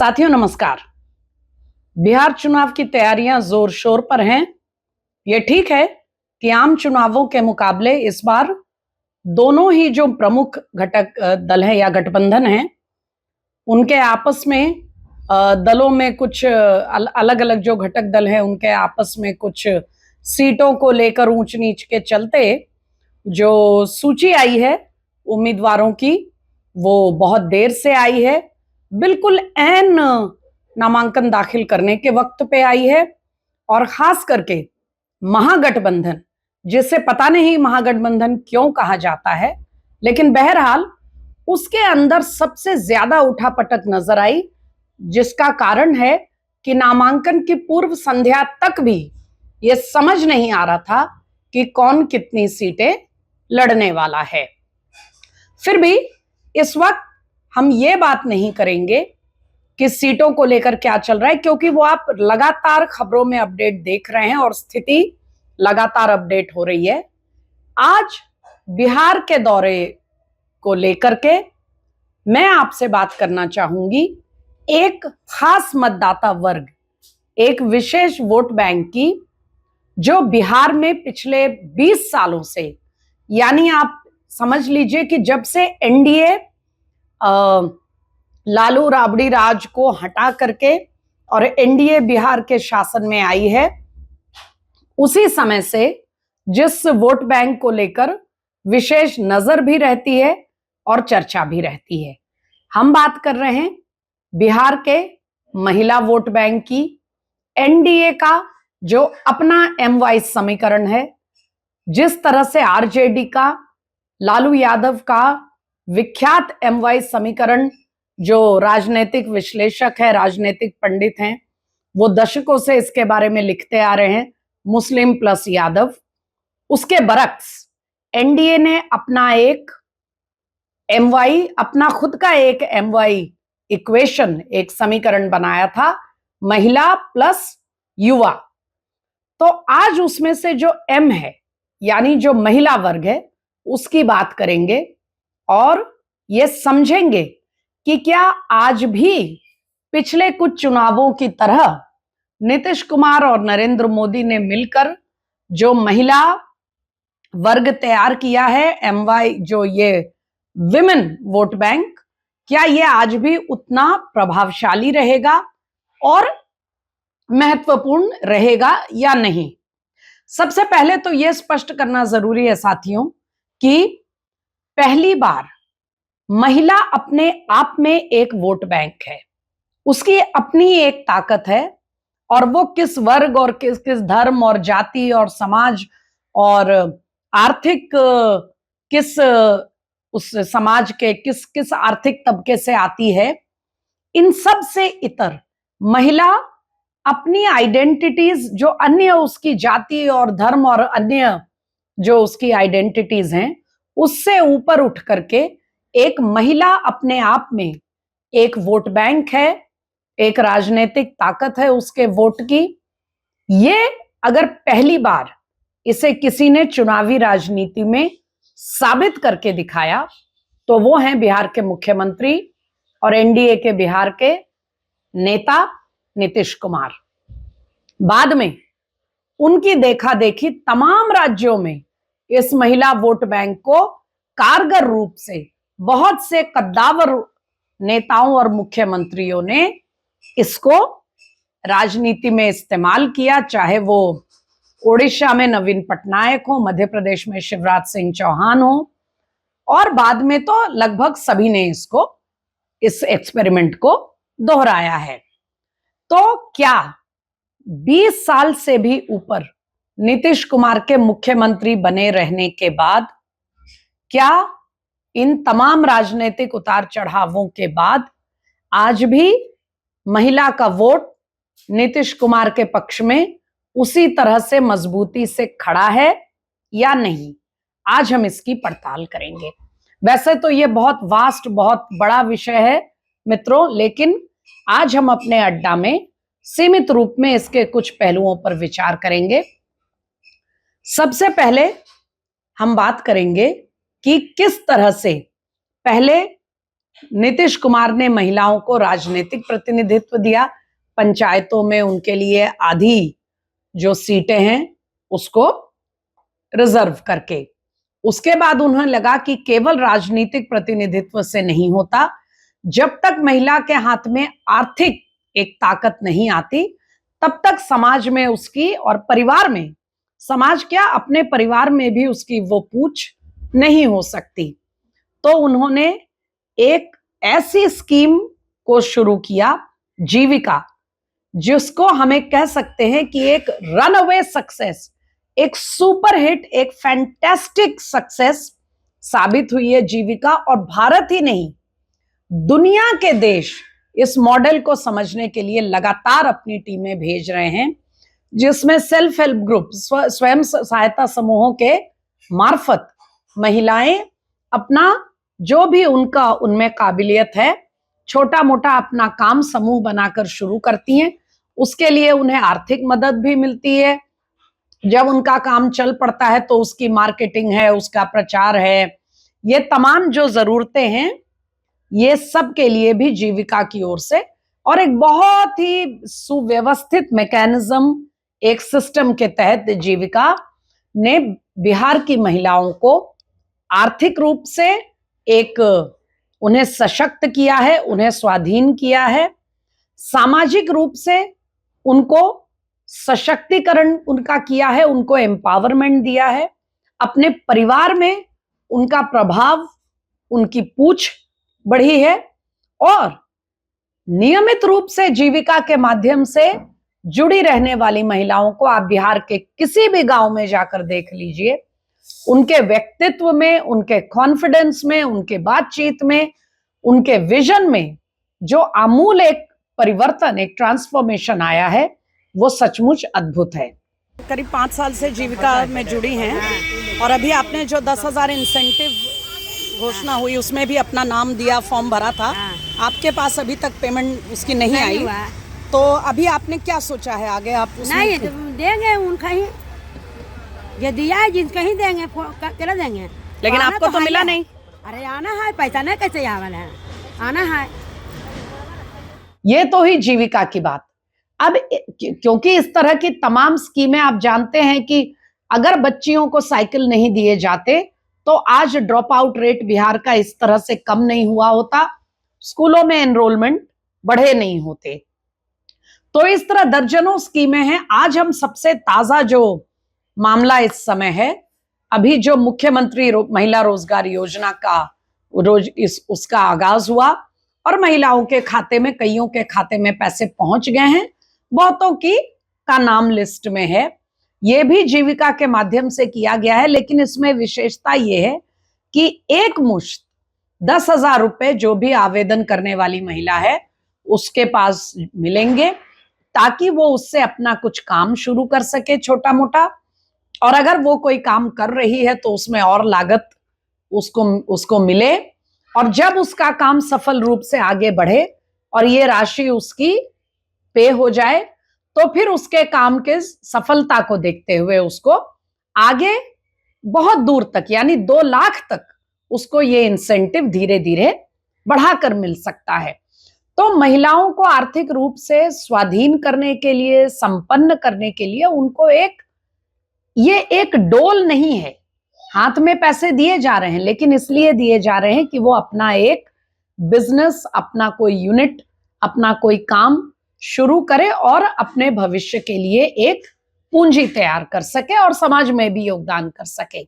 साथियों नमस्कार। बिहार चुनाव की तैयारियां जोर शोर पर हैं। यह ठीक है कि आम चुनावों के मुकाबले इस बार दोनों ही जो प्रमुख घटक दल हैं या गठबंधन हैं, उनके आपस में दलों में कुछ अलग अलग जो घटक दल हैं उनके आपस में कुछ सीटों को लेकर ऊंच नीच के चलते जो सूची आई है उम्मीदवारों की, वो बहुत देर से आई है। बिल्कुल ऐन नामांकन दाखिल करने के वक्त पे आई है। और खास करके महागठबंधन, जिसे पता नहीं महागठबंधन क्यों कहा जाता है, लेकिन बहरहाल उसके अंदर सबसे ज्यादा उठापटक नजर आई, जिसका कारण है कि नामांकन की पूर्व संध्या तक भी यह समझ नहीं आ रहा था कि कौन कितनी सीटें लड़ने वाला है। फिर भी इस वक्त हम ये बात नहीं करेंगे कि सीटों को लेकर क्या चल रहा है, क्योंकि वो आप लगातार खबरों में अपडेट देख रहे हैं और स्थिति लगातार अपडेट हो रही है। आज बिहार के दौरे को लेकर के मैं आपसे बात करना चाहूंगी एक खास मतदाता वर्ग, एक विशेष वोट बैंक की, जो बिहार में पिछले 20 सालों से, यानी आप समझ लीजिए कि जब से एनडीए लालू राबड़ी राज को हटा करके और एनडीए बिहार के शासन में आई है, उसी समय से जिस वोट बैंक को लेकर विशेष नजर भी रहती है और चर्चा भी रहती है। हम बात कर रहे हैं बिहार के महिला वोट बैंक की। एनडीए का जो अपना एमवाई समीकरण है, जिस तरह से आरजेडी का, लालू यादव का विख्यात एमवाई समीकरण, जो राजनीतिक विश्लेषक है, राजनीतिक पंडित हैं, वो दशकों से इसके बारे में लिखते आ रहे हैं, मुस्लिम प्लस यादव, उसके बरक्स एनडीए ने अपना एक एमवाई, अपना खुद का एक एमवाई इक्वेशन, एक समीकरण बनाया था, महिला प्लस युवा। तो आज उसमें से जो एम है, यानी जो महिला वर्ग है, उसकी बात करेंगे और ये समझेंगे कि क्या आज भी पिछले कुछ चुनावों की तरह नीतीश कुमार और नरेंद्र मोदी ने मिलकर जो महिला वर्ग तैयार किया है, एमवाई, जो ये विमेन वोट बैंक, क्या ये आज भी उतना प्रभावशाली रहेगा और महत्वपूर्ण रहेगा या नहीं। सबसे पहले तो यह स्पष्ट करना जरूरी है साथियों कि पहली बार महिला अपने आप में एक वोट बैंक है, उसकी अपनी एक ताकत है, और वो किस वर्ग और किस किस धर्म और जाति और समाज और आर्थिक किस उस समाज के किस किस आर्थिक तबके से आती है, इन सब से इतर महिला अपनी आइडेंटिटीज, जो अन्य उसकी जाति और धर्म और अन्य जो उसकी आइडेंटिटीज हैं, उससे ऊपर उठ करके एक महिला अपने आप में एक वोट बैंक है, एक राजनीतिक ताकत है उसके वोट की। ये अगर पहली बार इसे किसी ने चुनावी राजनीति में साबित करके दिखाया तो वो हैं बिहार के मुख्यमंत्री और एनडीए के बिहार के नेता नीतीश कुमार। बाद में उनकी देखा देखी तमाम राज्यों में इस महिला वोट बैंक को कारगर रूप से बहुत से कद्दावर नेताओं और मुख्यमंत्रियों ने इसको राजनीति में इस्तेमाल किया, चाहे वो ओडिशा में नवीन पटनायक हो, मध्य प्रदेश में शिवराज सिंह चौहान हो, और बाद में तो लगभग सभी ने इसको, इस एक्सपेरिमेंट को दोहराया है। तो क्या 20 साल से भी ऊपर नीतीश कुमार के मुख्यमंत्री बने रहने के बाद, क्या इन तमाम राजनीतिक उतार चढ़ावों के बाद आज भी महिला का वोट नीतीश कुमार के पक्ष में उसी तरह से मजबूती से खड़ा है या नहीं? आज हम इसकी पड़ताल करेंगे। वैसे तो ये बहुत वास्ट, बहुत बड़ा विषय है मित्रों, लेकिन आज हम अपने अड्डा में सीमित रूप में इसके कुछ पहलुओं पर विचार करेंगे। सबसे पहले हम बात करेंगे कि किस तरह से पहले नीतीश कुमार ने महिलाओं को राजनीतिक प्रतिनिधित्व दिया, पंचायतों में उनके लिए आधी जो सीटें हैं उसको रिजर्व करके। उसके बाद उन्हें लगा कि केवल राजनीतिक प्रतिनिधित्व से नहीं होता, जब तक महिला के हाथ में आर्थिक एक ताकत नहीं आती तब तक समाज में उसकी और परिवार में, समाज क्या अपने परिवार में भी उसकी वो पूछ नहीं हो सकती। तो उन्होंने एक ऐसी स्कीम को शुरू किया, जीविका, जिसको हमें कह सकते हैं कि एक रनअवे सक्सेस, एक सुपर हिट, एक फैंटास्टिक सक्सेस साबित हुई है जीविका। और भारत ही नहीं, दुनिया के देश इस मॉडल को समझने के लिए लगातार अपनी टीमें भेज रहे हैं, जिसमें सेल्फ हेल्प ग्रुप, स्वयं सहायता समूहों के मार्फत महिलाएं अपना जो भी उनका उनमें काबिलियत है, छोटा मोटा अपना काम समूह बनाकर शुरू करती हैं। उसके लिए उन्हें आर्थिक मदद भी मिलती है। जब उनका काम चल पड़ता है तो उसकी मार्केटिंग है, उसका प्रचार है, ये तमाम जो जरूरतें हैं, ये सब के लिए भी जीविका की ओर से और एक बहुत ही सुव्यवस्थित मैकेनिज्म, एक सिस्टम के तहत जीविका ने बिहार की महिलाओं को आर्थिक रूप से एक उन्हें सशक्त किया है, उन्हें स्वाधीन किया है, सामाजिक रूप से उनको सशक्तिकरण उनका किया है, उनको एम्पावरमेंट दिया है, अपने परिवार में उनका प्रभाव, उनकी पूछ बढ़ी है। और नियमित रूप से जीविका के माध्यम से जुड़ी रहने वाली महिलाओं को आप बिहार के किसी भी गांव में जाकर देख लीजिए, उनके व्यक्तित्व में, उनके कॉन्फिडेंस में, उनके बातचीत में, उनके विजन में जो आमूल एक परिवर्तन, एक ट्रांसफॉर्मेशन आया है, वो सचमुच अद्भुत है। करीब 5 साल से जीविका में जुड़ी हैं और अभी आपने जो 10,000 इंसेंटिव घोषणा हुई उसमें भी अपना नाम दिया, फॉर्म भरा था, आपके पास अभी तक पेमेंट उसकी नहीं आई, तो अभी आपने क्या सोचा है आगे? आप नहीं तो देंगे उनका ही, ये दिया है जिनका ही देंगे, क्या देंगे, लेकिन आपको तो मिला नहीं। अरे आना है, पैसा नहीं कैसे आवाल है, आना है। ये तो ही जीविका की बात। अब क्योंकि इस तरह की तमाम स्कीमें आप जानते हैं कि अगर बच्चियों को साइकिल नहीं दिए जाते तो आज ड्रॉप आउट रेट बिहार का इस तरह से कम नहीं हुआ होता, स्कूलों में एनरोलमेंट बढ़े नहीं होते। तो इस तरह दर्जनों स्कीमें हैं। आज हम सबसे ताजा जो मामला इस समय है, अभी जो मुख्यमंत्री महिला रोजगार योजना का उसका आगाज हुआ और महिलाओं के खाते में, कईयों के खाते में पैसे पहुंच गए हैं, बहुतों की का नाम लिस्ट में है। ये भी जीविका के माध्यम से किया गया है, लेकिन इसमें विशेषता ये है कि एक मुश्त 10,000 रुपए जो भी आवेदन करने वाली महिला है उसके पास मिलेंगे, ताकि वो उससे अपना कुछ काम शुरू कर सके छोटा मोटा, और अगर वो कोई काम कर रही है तो उसमें और लागत उसको मिले, और जब उसका काम सफल रूप से आगे बढ़े और ये राशि उसकी पे हो जाए तो फिर उसके काम के सफलता को देखते हुए उसको आगे बहुत दूर तक, यानी 2 लाख तक उसको ये इंसेंटिव धीरे धीरे बढ़ाकर मिल सकता है। तो महिलाओं को आर्थिक रूप से स्वाधीन करने के लिए, संपन्न करने के लिए उनको ये एक डोल नहीं है, हाथ में पैसे दिए जा रहे हैं, लेकिन इसलिए दिए जा रहे हैं कि वो अपना एक बिजनेस, अपना कोई यूनिट, अपना कोई काम शुरू करे और अपने भविष्य के लिए एक पूंजी तैयार कर सके और समाज में भी योगदान कर सके।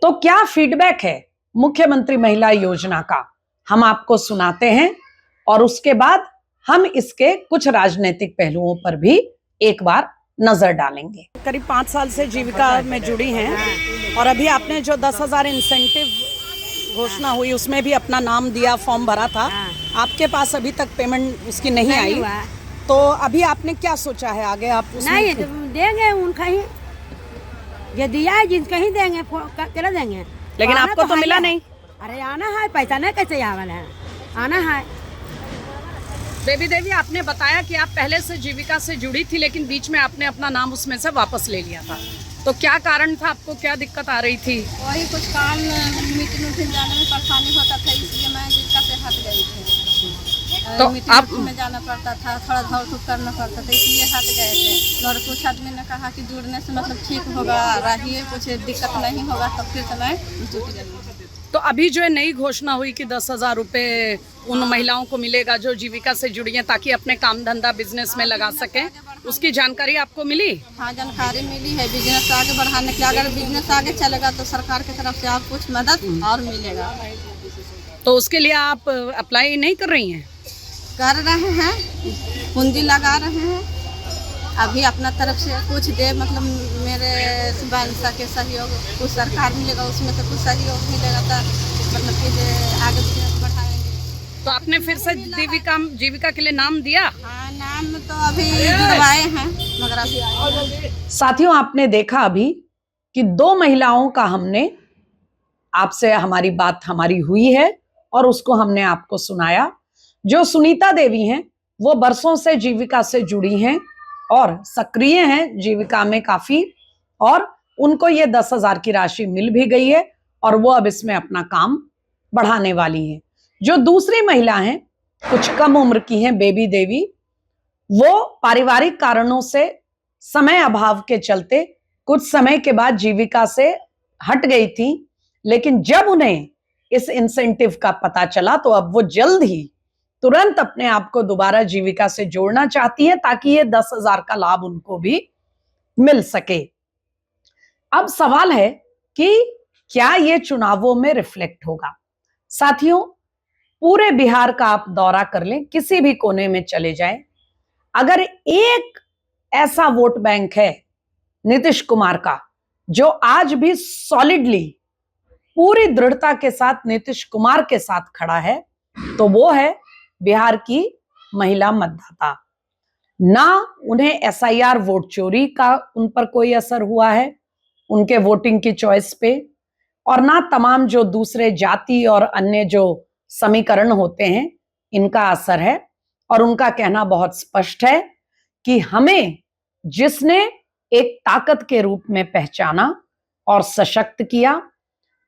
तो क्या फीडबैक है मुख्यमंत्री महिला योजना का, हम आपको सुनाते हैं और उसके बाद हम इसके कुछ राजनीतिक पहलुओं पर भी एक बार नजर डालेंगे। करीब 5 साल से जीविका में जुड़ी हैं और अभी आपने जो 10,000 इंसेंटिव घोषणा हुई उसमें भी अपना नाम दिया, फॉर्म भरा था, आपके पास अभी तक पेमेंट उसकी नहीं आई, तो अभी आपने क्या सोचा है आगे? आप नहीं तो देंगे उनका ही, ये दिया है जिनका ही देंगे, क्या देंगे, लेकिन आपको तो मिला नहीं। अरे आना है, पैसा नहीं कैसे आवाल है, आना है। बेबी देवी, आपने बताया कि आप पहले से जीविका से जुड़ी थी, लेकिन बीच में आपने अपना नाम उसमें से वापस ले लिया था, तो क्या कारण था? आपको क्या दिक्कत आ रही थी? वही कुछ काम मीटिंग जाने में परेशानी होता था, इसलिए मैं जीविका हट गए थे। तो मीटिंग आप- में जाना पड़ता था, थोड़ा दौड़ धूप करना पड़ता था, इसलिए हट गए थे। और कुछ आदमी ने कहा कि जुड़ने से मतलब ठीक होगा, रहिए, कुछ दिक्कत नहीं होगा, तो फिर से मैं जुट गई। तो अभी जो है नई घोषणा हुई कि 10,000 रुपये उन महिलाओं को मिलेगा जो जीविका से जुड़ी हैं, ताकि अपने काम धंधा बिजनेस में लगा सकें, उसकी जानकारी आपको मिली? हाँ, जानकारी मिली है। बिजनेस आगे बढ़ाने के लिए, अगर बिजनेस आगे चलेगा तो सरकार की तरफ से आप कुछ मदद और मिलेगा। तो उसके लिए आप अप्लाई नहीं कर रही हैं? कर रहे हैं, पूंजी लगा रहे हैं। अभी अपना तरफ से कुछ दे, मतलब मेरे बंसा के सहयोग, कुछ सरकार मिलेगा, उसमें से कुछ सहयोग मिलेगा तो मतलब फिर आगे बिजनेस बढ़ाएंगे। तो आपने फिर से जीविका के लिए नाम दिया? हाँ, नाम तो अभी जुड़वाए हैं, मगर अभी आए। साथियों, आपने देखा अभी कि 2 महिलाओं का हमने आपसे हमारी बात हमारी हुई है और उसको हमने आपको सुनाया। जो सुनीता देवी हैं वो बरसों से जीविका से जुड़ी हैं और सक्रिय हैं जीविका में काफी, और उनको ये 10,000 की राशि मिल भी गई है और वो अब इसमें अपना काम बढ़ाने वाली हैं। जो दूसरी महिला हैं, कुछ कम उम्र की हैं, बेबी देवी, वो पारिवारिक कारणों से समय अभाव के चलते कुछ समय के बाद जीविका से हट गई थी, लेकिन जब उन्हें इस इंसेंटिव का पता चला तो अब वो जल्द ही तुरंत अपने आप को दोबारा जीविका से जोड़ना चाहती है, ताकि ये 10,000 का लाभ उनको भी मिल सके। अब सवाल है कि क्या ये चुनावों में रिफ्लेक्ट होगा? साथियों, पूरे बिहार का आप दौरा कर लें, किसी भी कोने में चले जाएं, अगर एक ऐसा वोट बैंक है नीतीश कुमार का जो आज भी सॉलिडली, पूरी दृढ़ता के साथ नीतीश कुमार के साथ खड़ा है, तो वो है बिहार की महिला मतदाता। ना उन्हें एसआईआर वोट चोरी का उन पर कोई असर हुआ है उनके वोटिंग की चॉइस पे, और ना तमाम जो दूसरे जाति और अन्य जो समीकरण होते हैं इनका असर है। और उनका कहना बहुत स्पष्ट है कि हमें जिसने एक ताकत के रूप में पहचाना और सशक्त किया,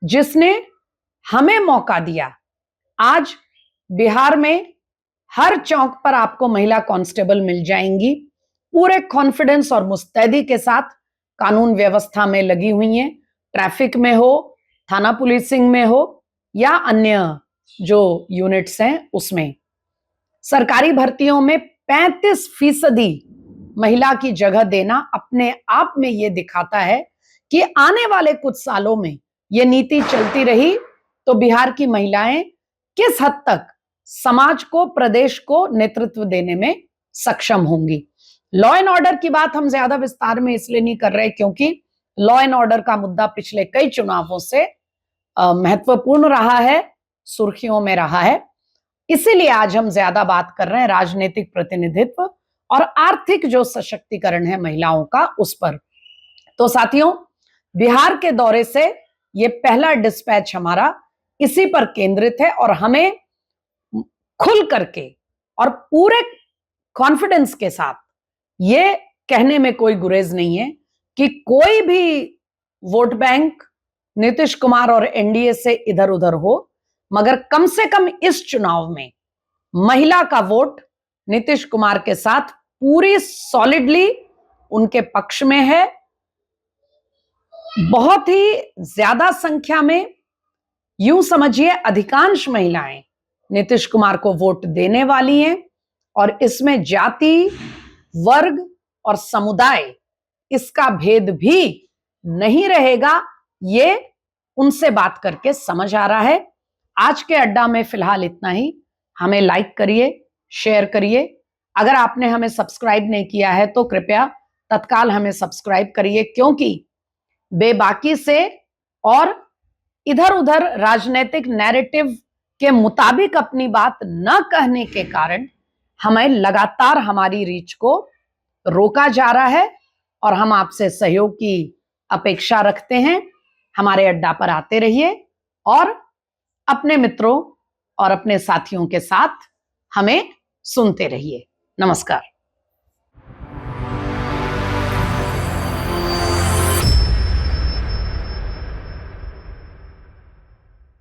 जिसने हमें मौका दिया, आज बिहार में हर चौक पर आपको महिला कांस्टेबल मिल जाएंगी, पूरे कॉन्फिडेंस और मुस्तैदी के साथ कानून व्यवस्था में लगी हुई हैं, ट्रैफिक में हो, थाना पुलिसिंग में हो या अन्य जो यूनिट्स हैं उसमें। सरकारी भर्तियों में 35% महिला की जगह देना अपने आप में ये दिखाता है कि आने वाले कुछ सालों में ये नीति चलती रही तो बिहार की महिलाएं किस हद तक समाज को, प्रदेश को नेतृत्व देने में सक्षम होंगी। लॉ एंड ऑर्डर की बात हम ज्यादा विस्तार में इसलिए नहीं कर रहे क्योंकि लॉ एंड ऑर्डर का मुद्दा पिछले कई चुनावों से महत्वपूर्ण रहा है, सुर्खियों में रहा है। इसीलिए आज हम ज्यादा बात कर रहे हैं राजनीतिक प्रतिनिधित्व और आर्थिक जो सशक्तिकरण है महिलाओं का, उस पर। तो साथियों, बिहार के दौरे से ये पहला डिस्पैच हमारा इसी पर केंद्रित है और हमें खुल करके और पूरे कॉन्फिडेंस के साथ ये कहने में कोई गुरेज नहीं है कि कोई भी वोट बैंक नीतीश कुमार और एनडीए से इधर उधर हो, मगर कम से कम इस चुनाव में महिला का वोट नीतीश कुमार के साथ पूरी सॉलिडली उनके पक्ष में है। बहुत ही ज्यादा संख्या में, यूं समझिए अधिकांश महिलाएं नीतीश कुमार को वोट देने वाली हैं और इसमें जाति, वर्ग और समुदाय इसका भेद भी नहीं रहेगा, ये उनसे बात करके समझ आ रहा है। आज के अड्डा में फिलहाल इतना ही। हमें लाइक करिए, शेयर करिए। अगर आपने हमें सब्सक्राइब नहीं किया है तो कृपया तत्काल हमें सब्सक्राइब करिए, क्योंकि बेबाकी से और इधर उधर राजनीतिक नैरेटिव के मुताबिक अपनी बात न कहने के कारण हमें लगातार हमारी रीच को रोका जा रहा है और हम आपसे सहयोग की अपेक्षा रखते हैं। हमारे अड्डा पर आते रहिए और अपने मित्रों और अपने साथियों के साथ हमें सुनते रहिए। नमस्कार।